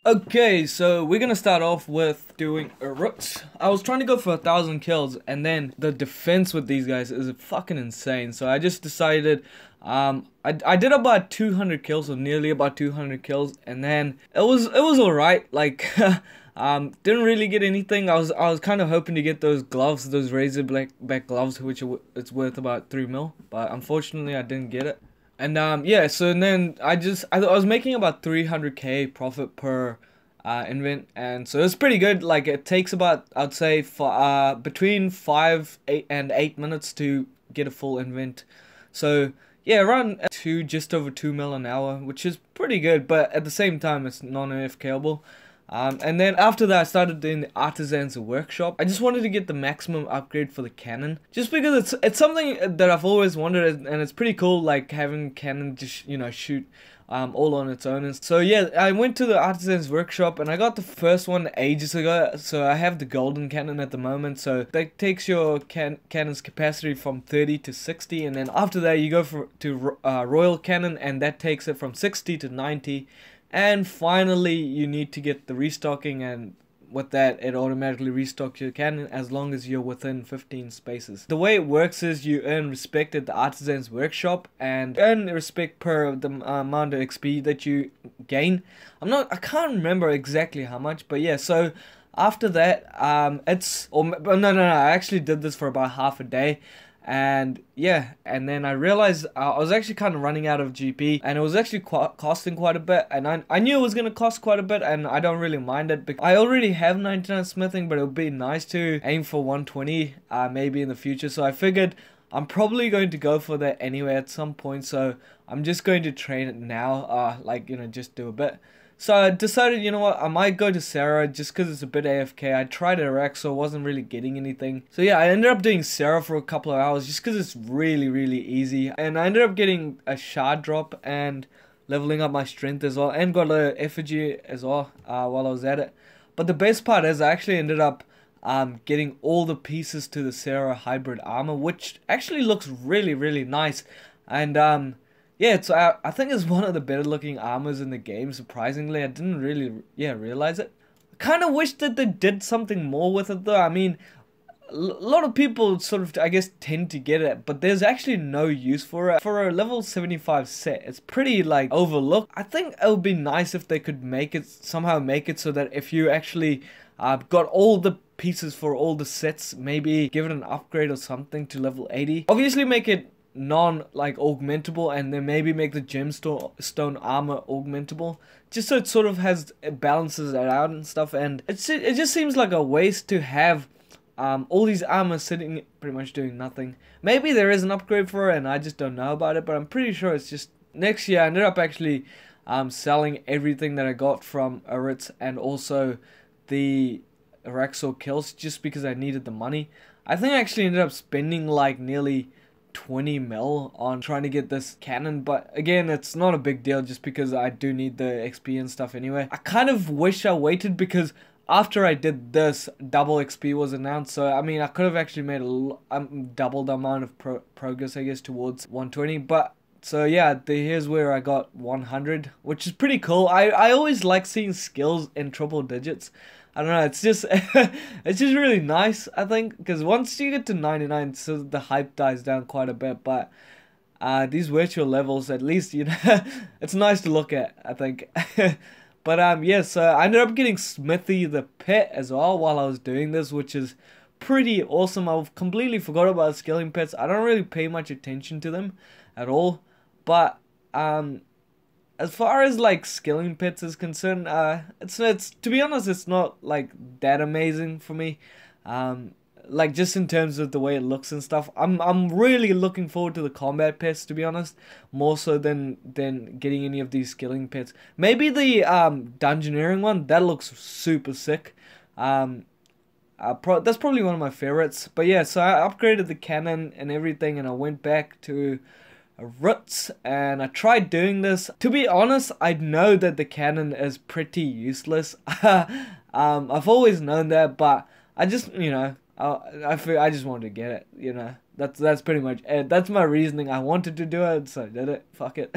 Okay, so we're gonna start off with doing a root. I was trying to go for 1,000 kills, and then the defense with these guys is fucking insane. So I just decided, I did about 200 kills, or nearly about 200 kills, and then it was alright. Like, didn't really get anything. I was kind of hoping to get those gloves, those razor back gloves, which it's worth about 3 mil, but unfortunately I didn't get it. And yeah, so then I was making about 300k profit per invent, and so it's pretty good. Like, it takes about, I'd say, for between 8 minutes to get a full invent. So yeah, around just over 2 mil an hour, which is pretty good, but at the same time it's non-AFKable. And then after that I started doing the Artisan's Workshop. I just wanted to get the maximum upgrade for the cannon, just because it's something that I've always wanted, and it's pretty cool, like having cannon just, you know, shoot all on its own. And so yeah, I went to the Artisan's Workshop and I got the first one ages ago. So I have the golden cannon at the moment, so that takes your cannon's capacity from 30 to 60, and then after that you go to royal cannon, and that takes it from 60 to 90. And finally, you need to get the restocking, and with that, it automatically restocks your cannon as long as you're within 15 spaces. The way it works is you earn respect at the Artisan's Workshop, and earn respect per the amount of XP that you gain. I can't remember exactly how much, but yeah, so after that, no, I actually did this for about half a day. And yeah, and then I realized I was actually kind of running out of GP, and it was actually costing quite a bit, and I knew it was going to cost quite a bit, and I don't really mind it because I already have 99 smithing, but it would be nice to aim for 120 maybe in the future. So I figured I'm probably going to go for that anyway at some point, so I'm just going to train it now, like, you know, just do a bit. So I decided, you know what, I might go to Sarah just because it's a bit AFK. I tried Iraq, so I wasn't really getting anything. So yeah, I ended up doing Sarah for a couple of hours just because it's really, really easy. And I ended up getting a shard drop and leveling up my strength as well, and got a effigy as well while I was at it. But the best part is I actually ended up getting all the pieces to the Sarah hybrid armor, which actually looks really, really nice. And yeah, it's I think it's one of the better looking armors in the game, surprisingly. I didn't really, realize it. I kind of wish that they did something more with it though. I mean, a lot of people sort of, I guess, tend to get it, but there's actually no use for it. For a level 75 set, it's pretty, like, overlooked. I think it would be nice if they could somehow make it so that if you actually got all the pieces for all the sets, maybe give it an upgrade or something to level 80. Obviously make it augmentable, and then maybe make the gemstone armor augmentable, just so it sort of it balances it out and stuff. And it just seems like a waste to have all these armor sitting pretty much doing nothing. Maybe there is an upgrade for it and I just don't know about it, but I'm pretty sure it's just next year. I ended up actually selling everything that I got from Aritz and also the Araxor kills, just because I needed the money. I think I actually ended up spending like nearly 20 mil on trying to get this cannon, but again, it's not a big deal just because I do need the XP and stuff anyway. I kind of wish I waited, because after I did this, double XP was announced, so I mean, I could have actually made double the amount of progress, I guess, towards 120. But so yeah, here's where I got 100, which is pretty cool. I always like seeing skills in triple digits. I don't know, it's just it's just really nice, I think, because once you get to 99, so the hype dies down quite a bit. But these virtual levels, at least, you know, it's nice to look at, I think. But yeah, so I ended up getting Smithy the pet as well while I was doing this, which is pretty awesome. I've completely forgot about skilling pets. I don't really pay much attention to them at all. But as far as like skilling pets is concerned, it's to be honest, it's not like that amazing for me. Like, just in terms of the way it looks and stuff. I'm really looking forward to the combat pets, to be honest, more so than getting any of these skilling pets. Maybe the dungeoneering one, that looks super sick. That's probably one of my favorites. But yeah, so I upgraded the cannon and everything, and I went back to roots and I tried doing this. To be honest, I know that the cannon is pretty useless. I've always known that, but I just, you know, I just wanted to get it, you know. That's pretty much it. That's my reasoning. I wanted to do it, so I did it. Fuck it.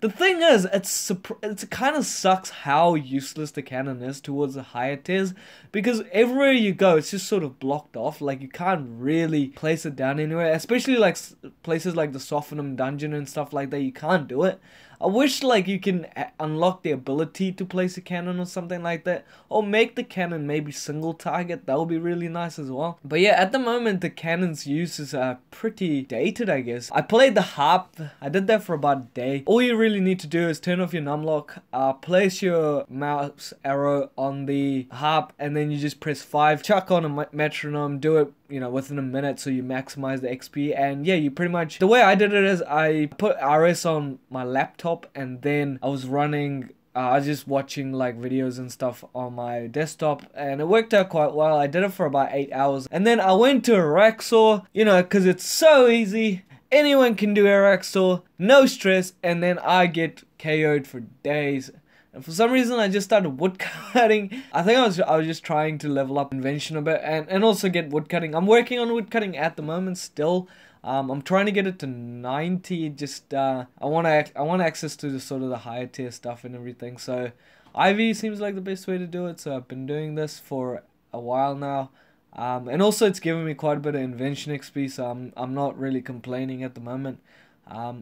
The thing is, it kind of sucks how useless the cannon is towards the higher tiers, because everywhere you go, it's just sort of blocked off. Like, you can't really place it down anywhere, especially like places like the Sophanum dungeon and stuff like that. You can't do it. I wish like you can unlock the ability to place a cannon or something like that, or make the cannon maybe single target. That would be really nice as well. But yeah, at the moment the cannon's uses are pretty dated, I guess. I played the harp. I did that for about a day. All you really need to do is turn off your numlock, place your mouse arrow on the harp, and then you just press 5, chuck on a metronome, do it, you know, within a minute, so you maximize the XP. And yeah, you pretty much, the way I did it is I put RS on my laptop, and then I was running, I was just watching like videos and stuff on my desktop, and it worked out quite well. I did it for about 8 hours, and then I went to Araxor, you know, because it's so easy. Anyone can do Araxor, no stress, and then I get KO'd for days. And for some reason I just started woodcutting. I think I was just trying to level up invention a bit, and also get woodcutting. I'm working on woodcutting at the moment still. I'm trying to get it to 90. Just I want access to the sort of the higher tier stuff and everything. So Ivy seems like the best way to do it. So I've been doing this for a while now. And also it's given me quite a bit of invention XP, so I'm not really complaining at the moment.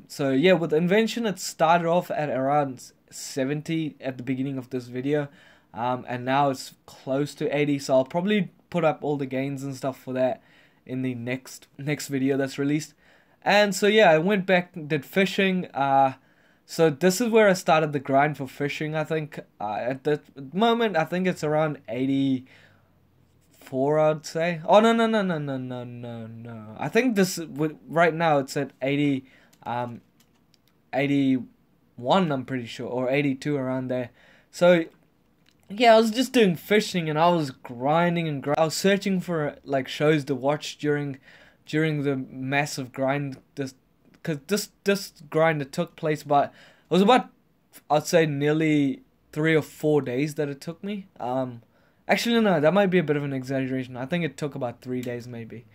So yeah, with invention it started off at around 70 at the beginning of this video, and now it's close to 80, so I'll probably put up all the gains and stuff for that in the next video that's released. And so yeah, I went back, did fishing. So this is where I started the grind for fishing. I think at the moment I think it's around 84, I'd say. Oh no, I think this right now it's at 80 81, I'm pretty sure, or 82, around there. So yeah, I was just doing fishing, and I was grinding and I was searching for like shows to watch during the massive grind. Because this grind, it took place it was about, I'd say, nearly 3 or 4 days that it took me. Actually no, that might be a bit of an exaggeration. I think it took about 3 days maybe.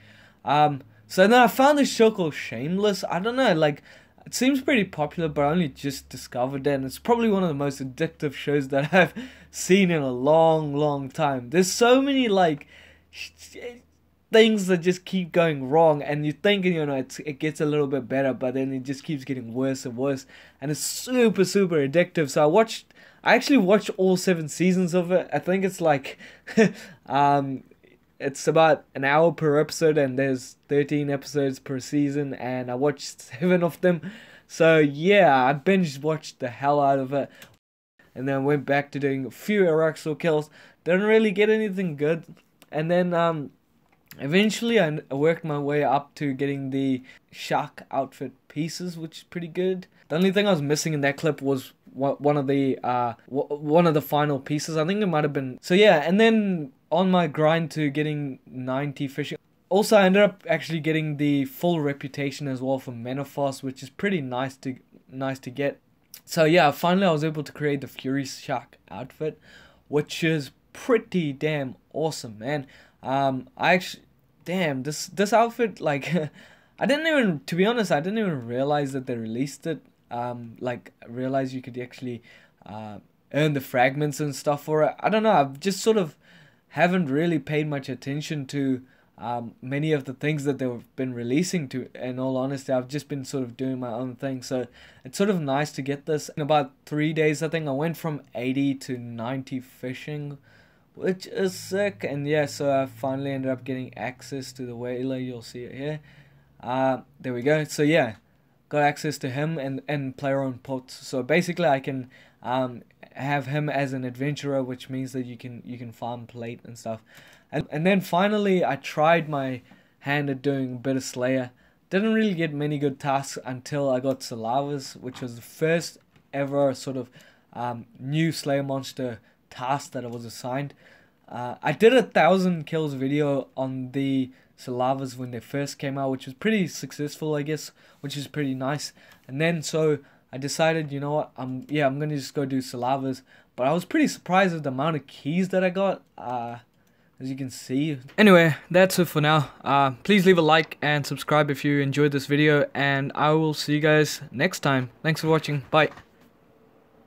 So then I found this show called Shameless. I don't know, like, it seems pretty popular, but I only just discovered it, and it's probably one of the most addictive shows that I've seen in a long time. There's so many, like, things that just keep going wrong, and you think, you know, it gets a little bit better, but then it just keeps getting worse and worse, and it's super addictive. So I actually watched all 7 seasons of it. I think it's like, it's about an hour per episode, and there's 13 episodes per season, and I watched 7 of them. So yeah, I binge watched the hell out of it, and then went back to doing a few Araxor kills. Didn't really get anything good, and then eventually I worked my way up to getting the shark outfit pieces, which is pretty good. The only thing I was missing in that clip was one of the final pieces. I think it might have been. So yeah, and then on my grind to getting 90 fishing. Also, I ended up actually getting the full reputation as well for Menopause, which is pretty nice to get. So yeah, finally I was able to create the Fury Shark outfit, which is pretty damn awesome, man. This outfit, like, to be honest, I didn't even realize that they released it. Like, realize you could actually earn the fragments and stuff for it. I don't know, I've just sort of haven't really paid much attention to many of the things that they've been releasing. To, in all honesty, I've just been sort of doing my own thing, so it's sort of nice to get this. In about 3 days, I think I went from 80 to 90 fishing, which is sick. And yeah, so I finally ended up getting access to the whaler. You'll see it here. There we go. So yeah, got access to him and player owned pots. So basically I can have him as an adventurer, which means that you can farm plate and stuff. And then finally I tried my hand at doing a bit of Slayer. Didn't really get many good tasks until I got Salavas, which was the first ever sort of new Slayer monster task that I was assigned. I did a 1,000 kills video on the Salavas when they first came out, which was pretty successful, I guess, which is pretty nice. And then so I decided, you know what, I'm gonna just go do Salavas. But I was pretty surprised with the amount of keys that I got, as you can see. Anyway, that's it for now. Please leave a like and subscribe if you enjoyed this video, and I will see you guys next time. Thanks for watching. Bye.